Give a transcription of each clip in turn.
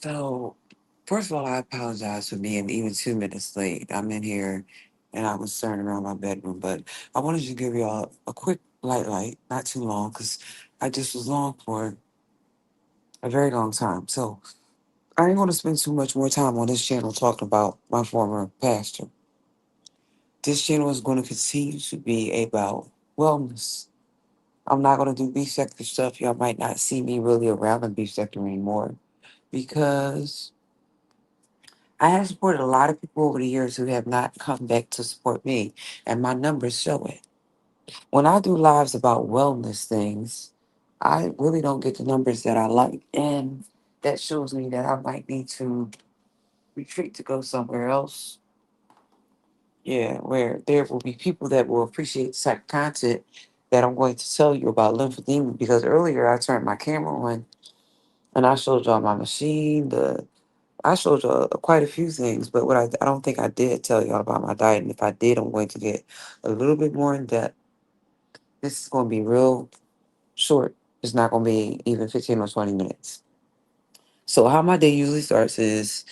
So, first of all, I apologize for being even 2 minutes late. I'm in here and I was turning around my bedroom, but I wanted to give y'all a quick light, not too long, because I just was long for a very long time. So, I ain't going to spend too much more time on this channel talking about my former pastor. This channel is going to continue to be about wellness. I'm not going to do beef sector stuff. Y'all might not see me really around the beef sector anymore because I have supported a lot of people over the years who have not come back to support me, and my numbers show it. When I do lives about wellness things, I really don't get the numbers that I like, and that shows me that I might need to retreat to go somewhere else. Yeah, where there will be people that will appreciate the type of content that I'm going to tell you about lymphedema. Because earlier I turned my camera on and I showed y'all my machine, I showed you quite a few things, but I don't think I did tell y'all about my diet. And if I did, I'm going to get a little bit more in depth. This is going to be real short. It's not going to be even 15 or 20 minutes. So how my day usually starts is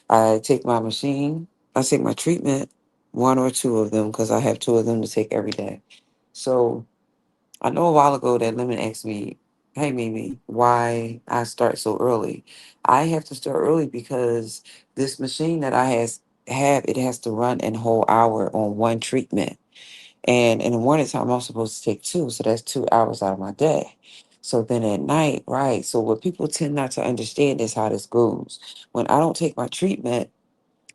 I take my machine, I take my treatment, one or two of them, because I have two of them to take every day. So I know a while ago that Lemon asked me, hey, Mimi, why I start so early? I have to start early because this machine that it has to run a whole hour on one treatment. And in the morning time, I'm supposed to take two. So that's 2 hours out of my day. So then at night, right? So what people tend not to understand is how this goes. When I don't take my treatment,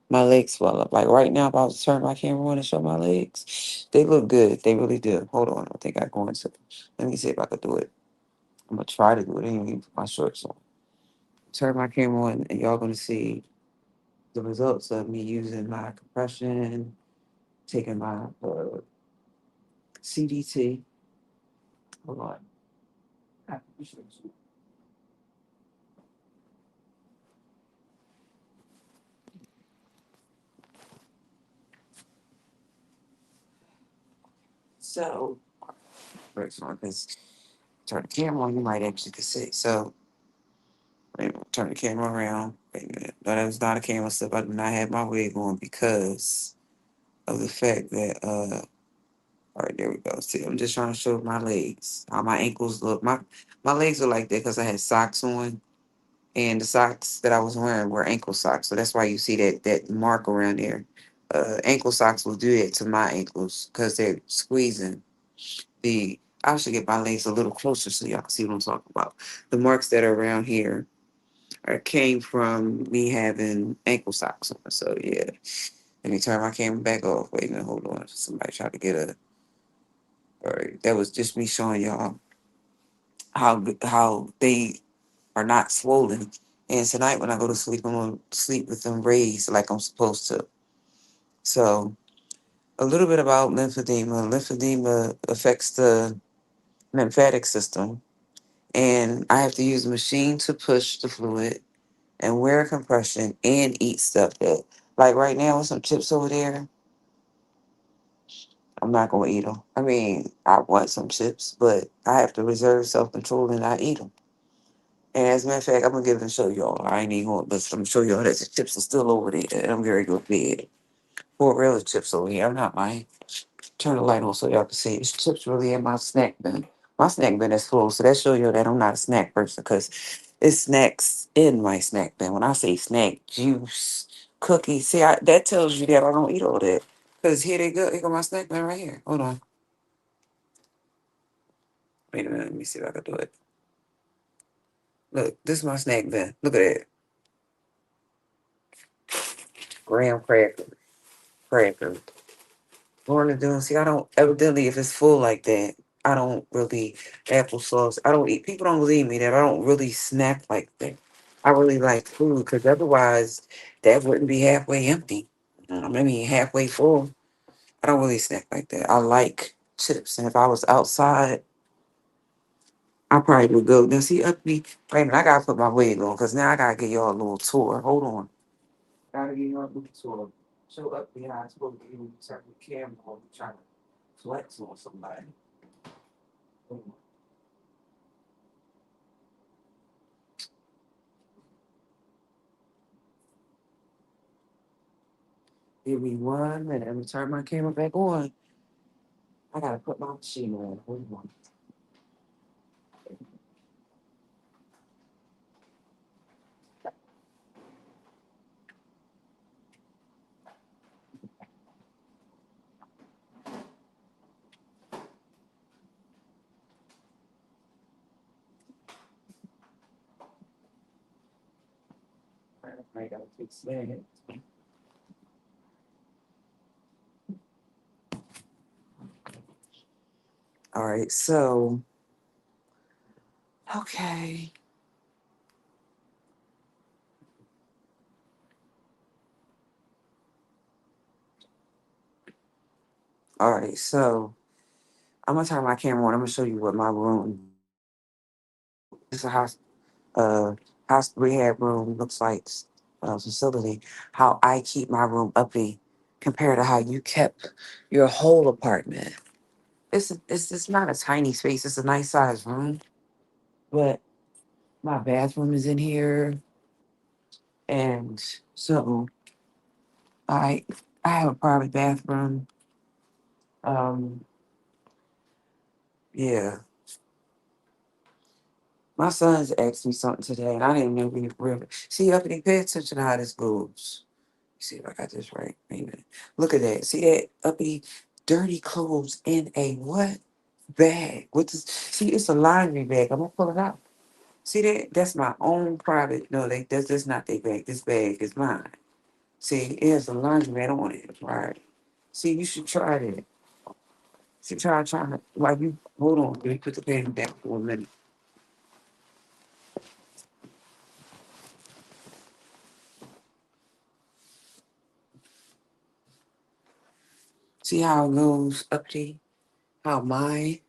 my legs swell up. Like right now, if I was to turn my camera on and show my legs, they look good. They really do. Hold on. I think I go into. Let me see if I could do it. I'm gonna try to do it anyway. Put my shorts on. Turn my camera on, and y'all gonna see the results of me using my compression, taking my CDT. Hold on. I have to be sure. So, first one, because turn the camera on, you might actually could see. So, wait a minute, turn the camera around. Wait a minute. No, that was not a camera stuff. I did not have my wig on because of the fact that all right, there we go. See, I'm just trying to show my legs, how my ankles look. My legs are like that because I had socks on, and the socks that I was wearing were ankle socks. So that's why you see that mark around there. Ankle socks will do it to my ankles because they're squeezing the. I should get my legs a little closer so y'all can see what I'm talking about. The marks that are around here came from me having ankle socks on. So yeah, let me turn my camera back off. Wait a minute, hold on. Somebody tried to get a. All right, that was just me showing y'all how they are not swollen. And tonight when I go to sleep, I'm gonna sleep with them raised like I'm supposed to. So a little bit about lymphedema. Lymphedema affects the lymphatic system, and I have to use a machine to push the fluid and wear a compression and eat stuff that, like right now with some chips over there, I'm not gonna eat them. I mean, I want some chips, but I have to reserve self control and not eat them. And as a matter of fact, I'm gonna get it and show y'all. I ain't even going, but I'm gonna show y'all that the chips are still over there, and I'm very good bed. Four real chips over here. I'm not lying. Turn the light on so y'all can see. It's chips really in my snack bin. My snack bin is full, so that show you that I'm not a snack person because it's snacks in my snack bin. When I say snack, juice, cookies, see, that tells you that I don't eat all that. Cause here they go. Here go my snack bin right here. Hold on. Wait a minute. Let me see if I can do it. Look, this is my snack bin. Look at that. Graham cracker. Going to do. See, I don't evidently if it's full like that, I don't really applesauce. I don't eat. People don't believe me that I don't really snack like that. I really like food because otherwise that wouldn't be halfway empty. I mean halfway full. I don't really snack like that. I like chips, and if I was outside, I probably would go. Now see, up me. Wait a minute, I gotta put my wig on because now I gotta give y'all a little tour. Hold on, gotta give y'all a little tour. Show up behind. Supposed to be turn the camera on, trying to flex on somebody. Give me 1 minute. Let me turn my camera back on. I gotta put my machine on. Hold on. I gotta fix that. All right, so okay. All right, so I'm gonna turn my camera on. I'm gonna show you what my room. It's a uh house rehab room looks like, facility. How I keep my room uppy compared to how you kept your whole apartment. It's not a tiny space. It's a nice sized room, but my bathroom is in here, and so I I have a private bathroom. Um, yeah, my sons asked me something today, and I didn't know we really see up. Pay attention to how this goes. See if I got this right. Wait a minute. Look at that. See that uppity, dirty clothes in a what bag? What this? See, it's a laundry bag. I'm gonna pull it out. See that? That's my own private. No, that's not their bag. This bag is mine. See, it has a laundry mat on it. Right. See, you should try that. See, try it. Like you hold on. Let me put the pen down for a minute. See how it goes uppity? How mine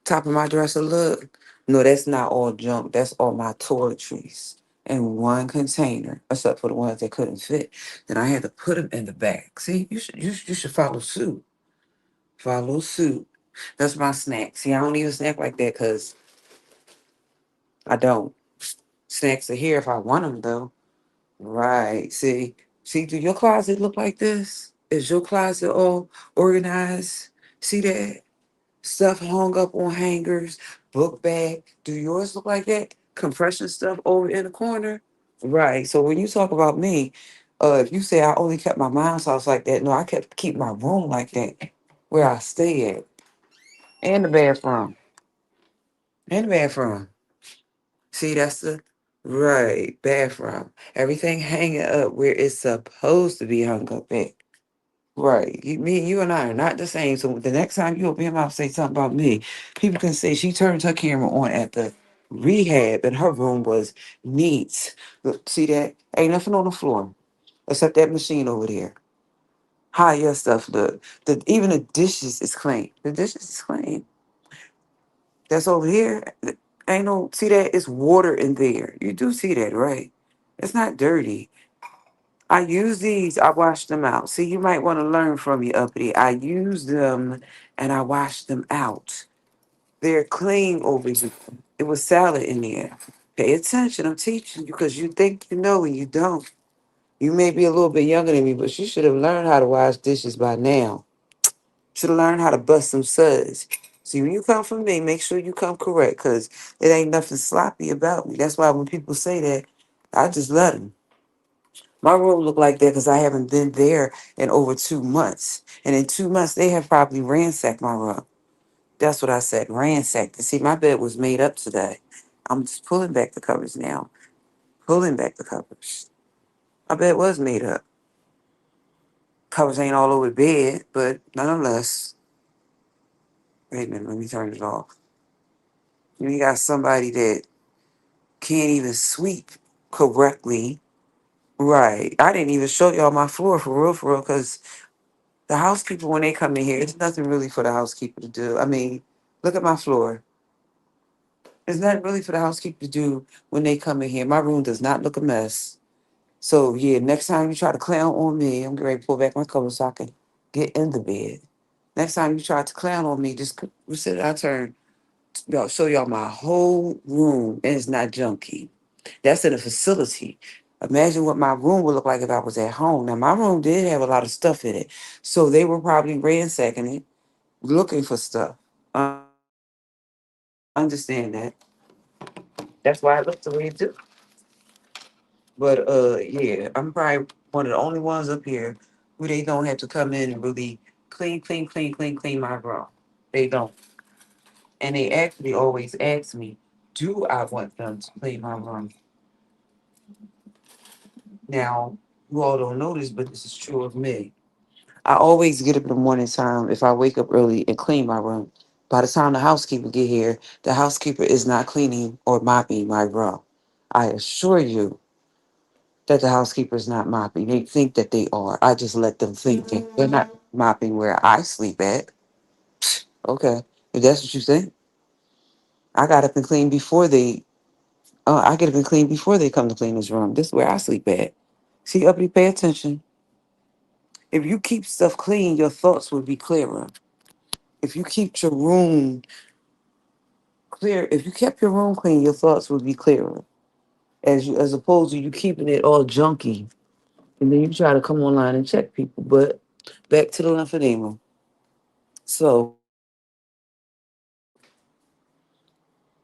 top of my dresser look? No, that's not all junk. That's all my toiletries in one container, except for the ones that couldn't fit. Then I had to put them in the bag. See, you should follow suit. Follow suit. That's my snack. See, I don't even snack like that because I don't. Snacks are here if I want them though. Right. See, do your closet look like this? Is your closet all organized? See that? Stuff hung up on hangers, book bag. Do yours look like that? Compression stuff over in the corner? Right. So when you talk about me, if you say I only kept my mom's house like that, no, I keep my room like that where I stay at. And the bathroom. And the bathroom. See, that's the right bathroom. Everything hanging up where it's supposed to be hung up at. Right. Me and you and I are not the same. So the next time you open your mouth say something about me, people can say she turned her camera on at the rehab and her room was neat. Look, see that? Ain't nothing on the floor except that machine over there. How your stuff look. Even the dishes is clean. The dishes is clean. That's over here. Ain't no see that it's water in there. You do see that, right? It's not dirty. I use these, I wash them out. See, you might want to learn from me, uppity. I use them and I wash them out. They're clean over here. It was salad in there. Pay attention. I'm teaching you because you think you know and you don't. You may be a little bit younger than me, but you should have learned how to wash dishes by now. Should have learned how to bust some suds. See, when you come from me, make sure you come correct because it ain't nothing sloppy about me. That's why when people say that, I just let them. My room look like that because I haven't been there in over 2 months. And in 2 months, they have probably ransacked my room. That's what I said, ransacked. See, my bed was made up today. I'm just pulling back the covers now. Pulling back the covers. My bed was made up. Covers ain't all over the bed, but nonetheless, wait a minute, let me turn it off. You got somebody that can't even sweep correctly. Right. I didn't even show y'all my floor for real, because the housekeeper, when they come in here, it's nothing really for the housekeeper to do. I mean, look at my floor. It's nothing really for the housekeeper to do when they come in here. My room does not look a mess. So yeah, next time you try to clown on me, I'm getting ready to pull back my covers so I can get in the bed. Next time you try to clown on me, just sit I turn. Show y'all my whole room, and it's not junky. That's in a facility. Imagine what my room would look like if I was at home. Now, my room did have a lot of stuff in it. So they were probably ransacking it, looking for stuff. Understand that. That's why it looked the way it do. But yeah, I'm probably one of the only ones up here who they don't have to come in and really clean my room. They don't. And they actually always ask me, do I want them to clean my room? Now, you all don't know this, but this is true of me. I always get up in the morning time if I wake up early and clean my room. By the time the housekeeper get here, the housekeeper is not cleaning or mopping my room. I assure you that the housekeeper is not mopping. They think that they are. I just let them think that they're not mopping where I sleep at. Okay, if that's what you think, I got up and clean before they. I get up and clean before they come to clean this room. This is where I sleep at. See, uppity, pay attention. If you keep stuff clean, your thoughts will be clearer. If you keep your room clear, if you kept your room clean, your thoughts would be clearer. As opposed to you keeping it all junky, and then you try to come online and check people. But back to the lymphedema. So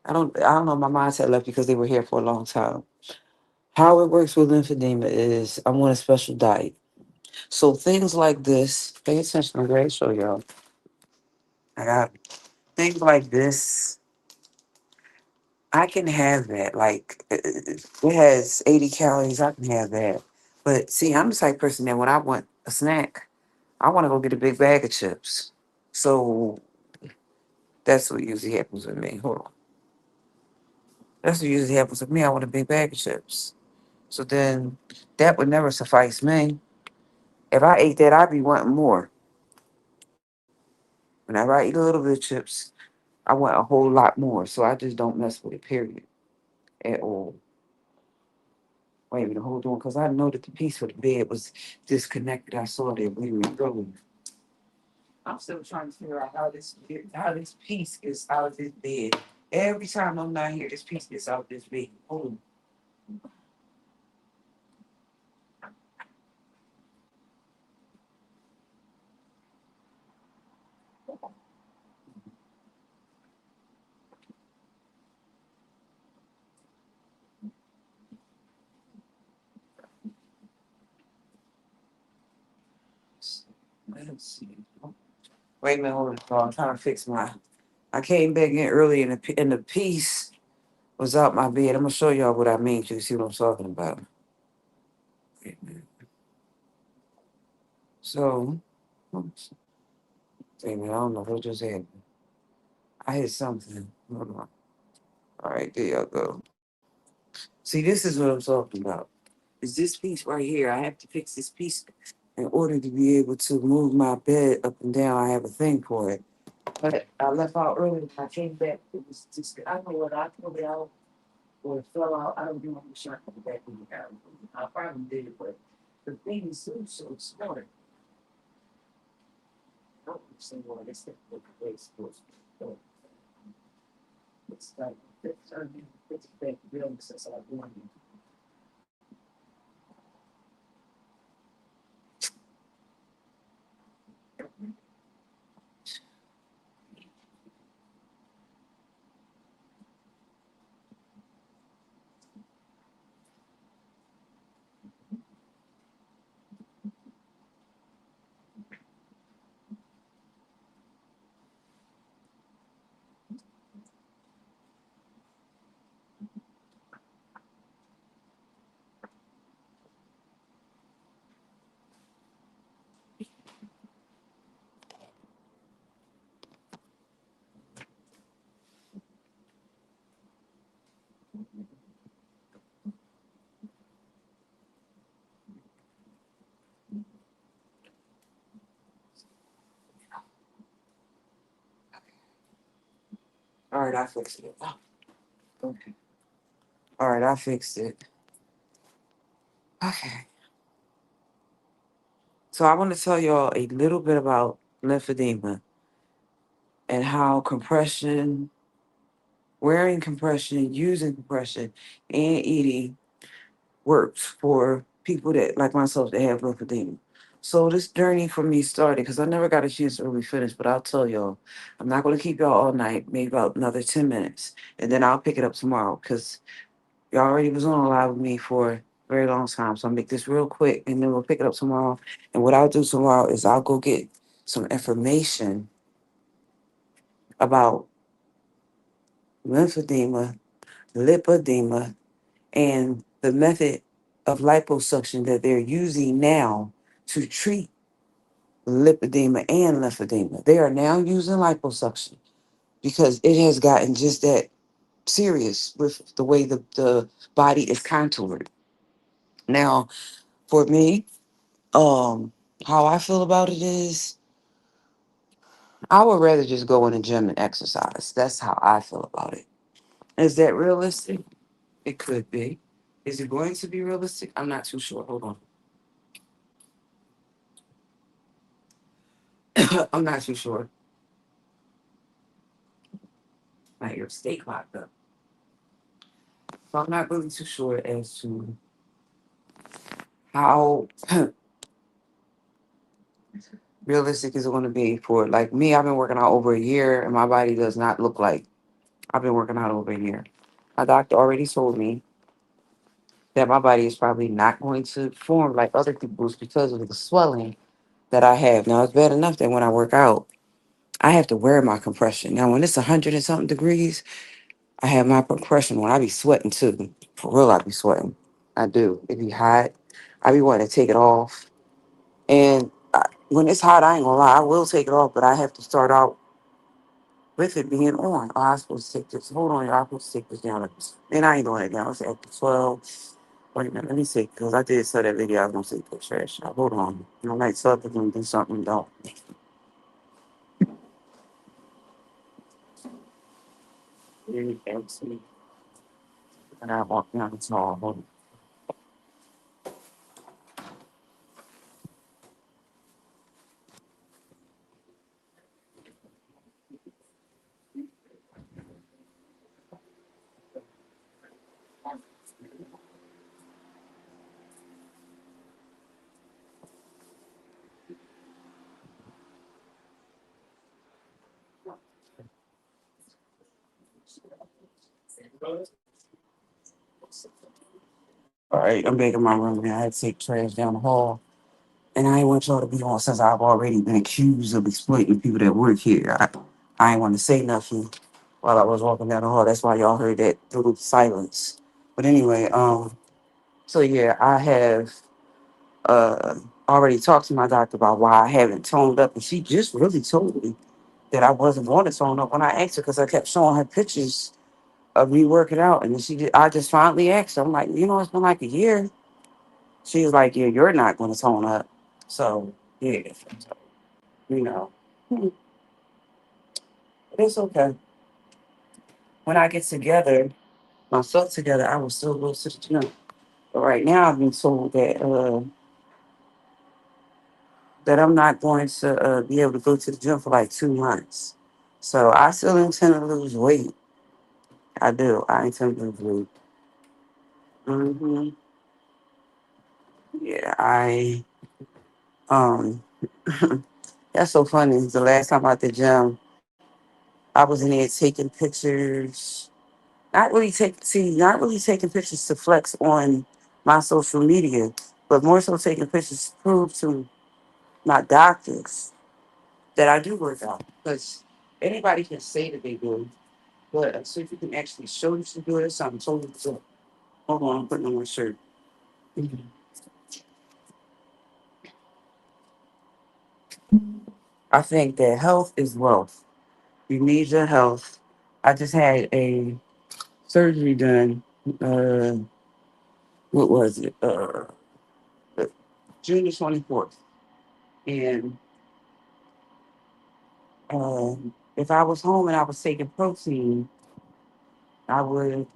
I don't know. My mindset left because they were here for a long time. How it works with lymphedema is I'm on a special diet. So things like this, pay attention. I'm going to show y'all. I got things like this. I can have that. Like it has 80 calories. I can have that. But see, I'm the type person that when I want a snack, I want to go get a big bag of chips. So that's what usually happens with me. Hold on. That's what usually happens with me. I want a big bag of chips. So then that would never suffice me. If I ate that, I'd be wanting more. Whenever I eat a little bit of chips, I want a whole lot more. So I just don't mess with it, period, at all. Wait a minute, hold on, because I know that the piece of the bed was disconnected. I saw that we were going. I'm still trying to figure out how this piece gets out of this bed. Every time I'm not here, this piece gets out of this bed. Hold on. Let's see. Wait a minute, hold on. I'm trying to fix my. I came back in early and the piece was out my bed. I'm gonna show y'all what I mean. So you see what I'm talking about. Wait a minute. So, oops. Wait a minute. I don't know what just happened. I hit something. Hold on. All right, there y'all go. See, this is what I'm talking about. Is this piece right here? I have to fix this piece in order to be able to move my bed up and down. I have a thing for it. But I left out early. I came back. It was just, I don't know whether I pulled it out or it fell out. I don't know. I'm sure I put it back in the car. I probably did, but the thing is so smart. I don't understand why this thing look the way it's supposed to go. It's like, it's back real since I've been here. All right, I fixed it. Oh, okay. All right, I fixed it. Okay. So I want to tell y'all a little bit about lymphedema and how compression, wearing compression, using compression, and eating works for people that like myself that have lymphedema. So this journey for me started because I never got a chance to really finish, but I'll tell y'all, I'm not gonna keep y'all all night, maybe about another 10 minutes, and then I'll pick it up tomorrow because y'all already was on a live with me for a very long time. So I'll make this real quick and then we'll pick it up tomorrow. And what I'll do tomorrow is I'll go get some information about lymphedema, lipedema, and the method of liposuction that they're using now to treat lipedema and lymphedema. They are now using liposuction because it has gotten just that serious with the way the body is contoured. Now, for me, how I feel about it is I would rather just go in the gym and exercise. That's how I feel about it. Is that realistic? It could be. Is it going to be realistic? I'm not too sure. Hold on. I'm not too sure. Like your steak locked up. So I'm not really too sure as to how realistic is it going to be for like me. I've been working out over a year and my body does not look like I've been working out over a year. My doctor already told me that my body is probably not going to form like other people's because of the swelling that I have. Now it's bad enough that when I work out, I have to wear my compression. Now when it's 100 and something degrees, I have my compression when I be sweating too. For real, I be sweating. I do. It be hot. I be wanting to take it off. And when it's hot, I ain't gonna lie, I will take it off, but I have to start out with it being on. Oh, I'm supposed to take this. Hold on, y'all. I'm supposed to take this down. And I ain't doing it now. It's at 12. Wait a minute, let me see, because I did saw that video. I was gonna say the trash. Now, hold on. You know, like something and do something and don't. You can't see. And I walk down the hall. Hold on. All right, I'm back in my room now. I had to take trash down the hall. And I ain't want y'all to be on since I've already been accused of exploiting people that work here. I ain't want to say nothing while I was walking down the hall. That's why y'all heard that little silence. But anyway, so yeah, I have uh already talked to my doctor about why I haven't toned up, and she just really told me that I wasn't going to tone up when I asked her because I kept showing her pictures of me working out, and then I just finally asked her, I'm like, it's been like a year. She was like, yeah, you're not going to tone up. So yeah, you know, hmm, it's okay. When I get together, myself together, I will still go to the gym. But right now, I've been told that I'm not going to be able to go to the gym for like 2 months. So I still intend to lose weight. I do. I intend to lose weight. Hmm. Yeah, um, that's so funny. The last time at the gym, I was in there taking pictures. Not really taking pictures to flex on my social media, but more so taking pictures to prove to my doctors that I do work out. Because anybody can say that they do, but so if you can actually show that you do it, something totally different. Hold on, I'm putting on my shirt. Mhm. I think that health is wealth. You need your health. I just had a surgery done. What was it? June the 24th. And if I was home and I was taking protein, I would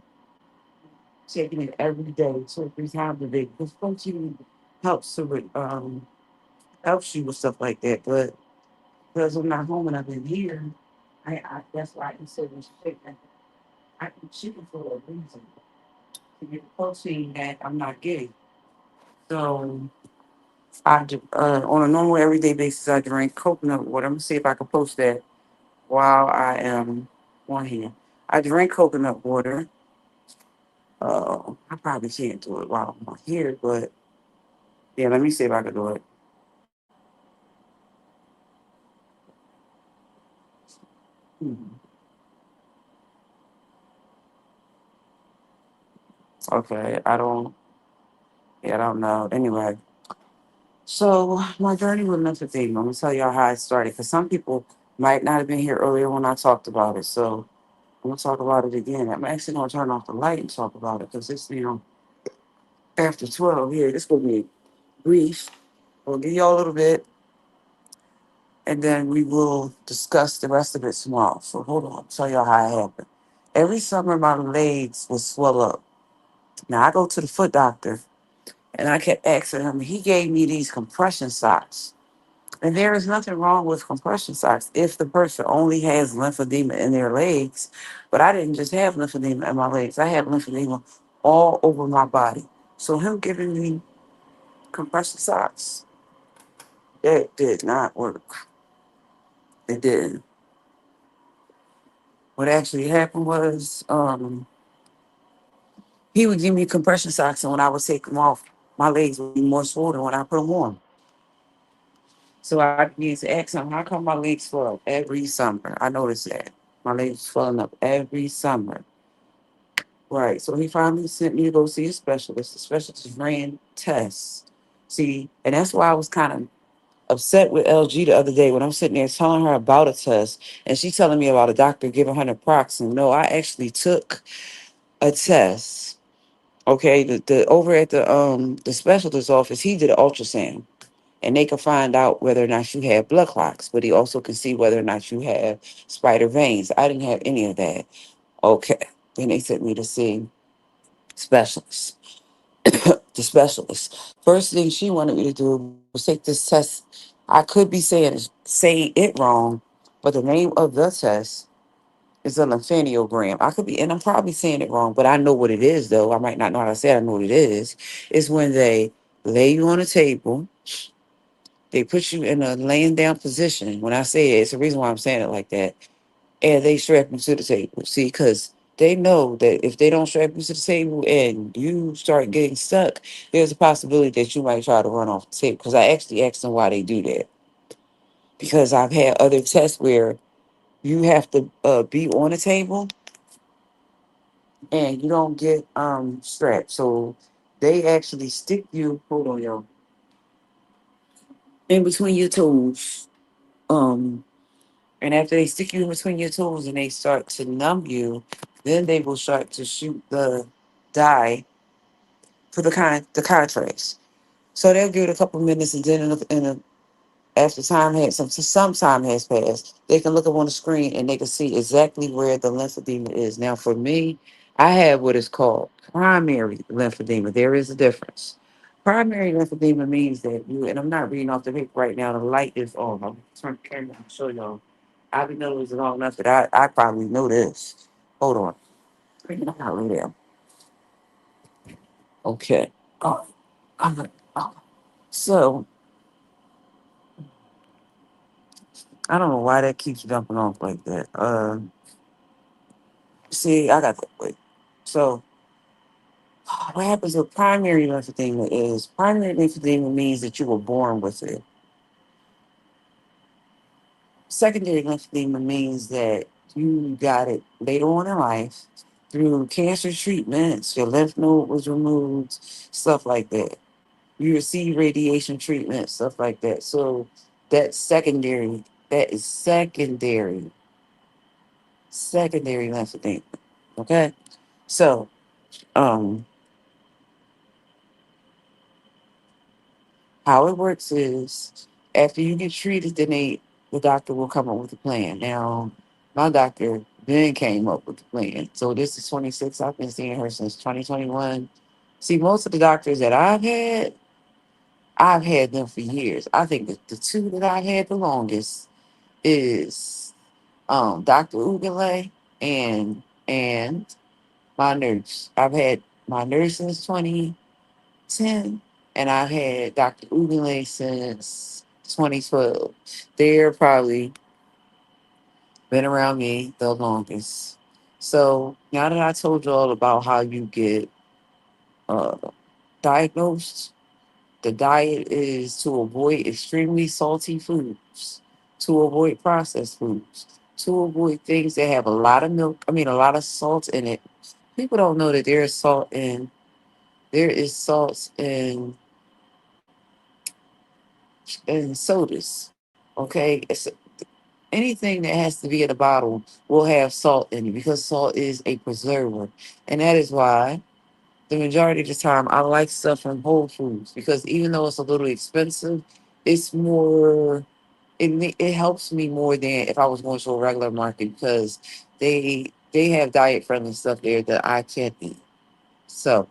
taking it every day, 2 or 3 times a day. Because protein helps to helps you with stuff like that. But because I'm not home and I've been here, I that's why I consider chicken. I eat chicken for a reason. to get the protein that I'm not getting. So on a normal everyday basis, I drink coconut water. I'm gonna see if I can post that while I am on here. I drink coconut water. I probably can't do it while I'm on here, but yeah, let me see if I can do it. Hmm. Okay, yeah, I don't know. Anyway, so my journey with lymphedema, I'm gonna tell y'all how it started because some people might not have been here earlier when I talked about it. So I'm gonna talk about it again. I'm actually gonna turn off the light and talk about it because it's after 12 here. This will be brief. We'll give y'all a little bit, and then we will discuss the rest of it tomorrow. So hold on, I'll tell y'all how it happened. Every summer, my legs would swell up. Now I go to the foot doctor, and I kept asking him. He gave me these compression socks. And there is nothing wrong with compression socks if the person only has lymphedema in their legs. But I didn't just have lymphedema in my legs, I had lymphedema all over my body. So, him giving me compression socks, that did not work. It didn't. What actually happened was he would give me compression socks, and when I would take them off, my legs would be more swollen when I put them on. So I began to ask him, how come my legs swell up every summer? I noticed that. My legs swelling up every summer. Right. So he finally sent me to go see a specialist. The specialist ran tests. See, and that's why I was kind of upset with LG the other day when I'm sitting there telling her about a test and she telling me about a doctor giving her naproxen. No, I actually took a test. Okay, the over at the specialist's office, he did an ultrasound and they can find out whether or not you have blood clots, but he also can see whether or not you have spider veins. I didn't have any of that. Okay. Then they sent me to see specialists. The specialist. First thing she wanted me to do was take this test. I could be saying it wrong, but the name of the test is a lymphedema. I could be, and I'm probably saying it wrong, but I know what it is though. I might not know how to say it. I know what it is. It's when they lay you on a table, they put you in a laying down position. When I say it, it's the reason why I'm saying it like that, and they strap you to the table. See, because they know that if they don't strap you to the table and you start getting stuck, there's a possibility that you might try to run off the table. Because I actually asked them why they do that. Because I've had other tests where you have to be on a table and you don't get strapped. So they actually stick you, hold on, y'all, in between your toes. Um, And after they stick you in between your toes and they start to numb you, then they will start to shoot the dye for the contrast. So they'll give it a couple minutes, and then after some time has passed, they can look up on the screen and they can see exactly where the lymphedema is. Now, for me, I have what is called primary lymphedema. There is a difference. Primary lymphedema means that and I'm not reading off the paper right now. The light is on. I'll turn the camera and show y'all. I've been doing this long enough that I probably know this. Hold on. Bring it out there. Okay. Oh, oh. So I don't know why that keeps jumping off like that. See, I got that. Wait. So what happens with primary lymphedema is primary lymphedema means that you were born with it. Secondary lymphedema means that you got it later on in life through cancer treatments, your lymph node was removed, stuff like that. You receive radiation treatment, stuff like that. So that's secondary. That is secondary lymphedema. Okay. So um how it works is after you get treated, then the doctor will come up with a plan. Now, my doctor then came up with the plan. So this is 26. I've been seeing her since 2021. See, most of the doctors that I've had them for years. I think that the two that I've had the longest is Dr. Ugale and my nurse. I've had my nurse since 2010, and I've had Dr. Ugule since 2012. They're probably been around me the longest. So now that I told you all about how you get uh, diagnosed, the diet is to avoid extremely salty foods, to avoid processed foods, to avoid things that have a lot of milk, a lot of salt in it. People don't know that there is salt in sodas. Okay? Anything that has to be in a bottle will have salt in it because salt is a preserver. And that is why the majority of the time I like stuff from Whole Foods because even though it's a little expensive, it's more it helps me more than if I was going to a regular market because they have diet friendly stuff there that I can't eat. So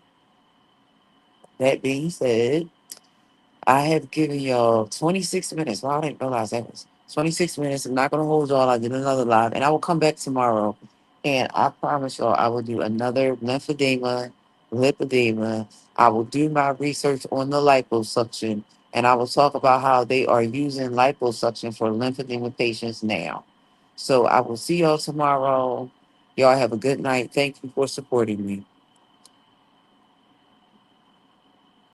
that being said, I have given y'all 26 minutes. Well, I didn't realize that was 26 minutes. I'm not going to hold y'all. I did another live, and I will come back tomorrow. And I promise y'all, I will do another lymphedema, lipedema. I will do my research on the liposuction, and I will talk about how they are using liposuction for lymphedema patients now. So I will see y'all tomorrow. Y'all have a good night. Thank you for supporting me.